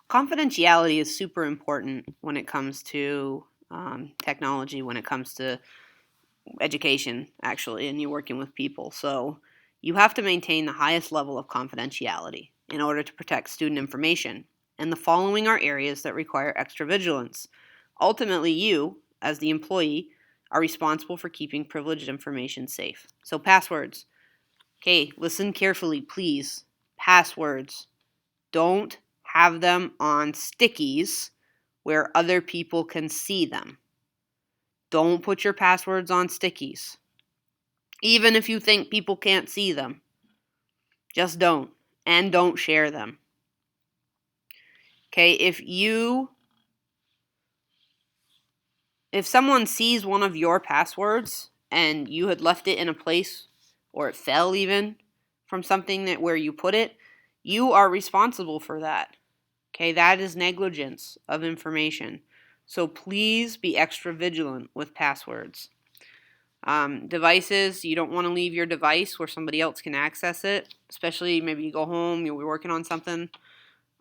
confidentiality is super important when it comes to technology, when it comes to education, actually, and you're working with people. So you have to maintain the highest level of confidentiality in order to protect student information. And the following are areas that require extra vigilance. Ultimately, you, as the employee, are responsible for keeping privileged information safe. So passwords. Okay, listen carefully, please. Passwords. Don't have them on stickies where other people can see them. Don't put your passwords on stickies. Even if you think people can't see them. Just don't. And don't share them. Okay, if someone sees one of your passwords and you had left it in a place or it fell even from something that where you put it, you are responsible for that. Okay, that is negligence of information. So please be extra vigilant with passwords. Devices, you don't want to leave your device where somebody else can access it, especially maybe you go home, you're working on something,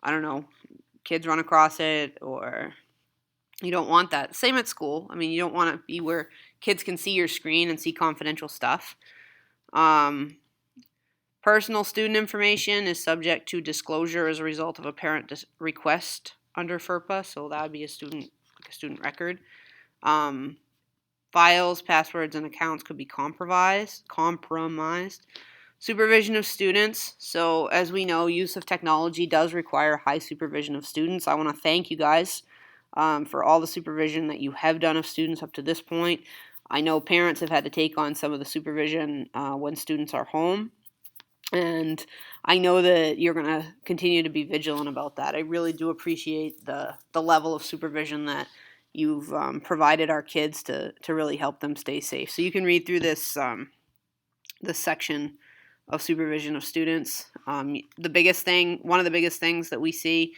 I don't know, kids run across it, or you don't want that. Same at school. I mean, you don't want to be where kids can see your screen and see confidential stuff. Personal student information is subject to disclosure as a result of a parent request under FERPA, so that would be a student record. Files, passwords, and accounts could be compromised. Supervision of students. So as we know, use of technology does require high supervision of students. I want to thank you guys for all the supervision that you have done of students up to this point. I know parents have had to take on some of the supervision when students are home. And I know that you're going to continue to be vigilant about that. I really do appreciate the level of supervision that you've provided our kids to really help them stay safe. So you can read through this section of supervision of students. One of the biggest things that we see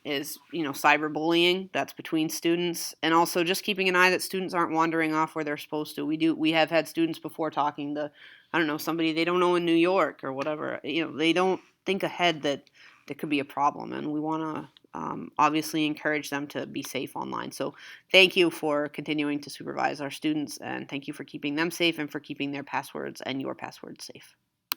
is cyberbullying that's between students, and also just keeping an eye that students aren't wandering off where they're supposed to. We have had students before talking to somebody they don't know in New York or whatever. They don't think ahead that there could be a problem, and we want to obviously encourage them to be safe online. So thank you for continuing to supervise our students, and thank you for keeping them safe and for keeping their passwords and your passwords safe.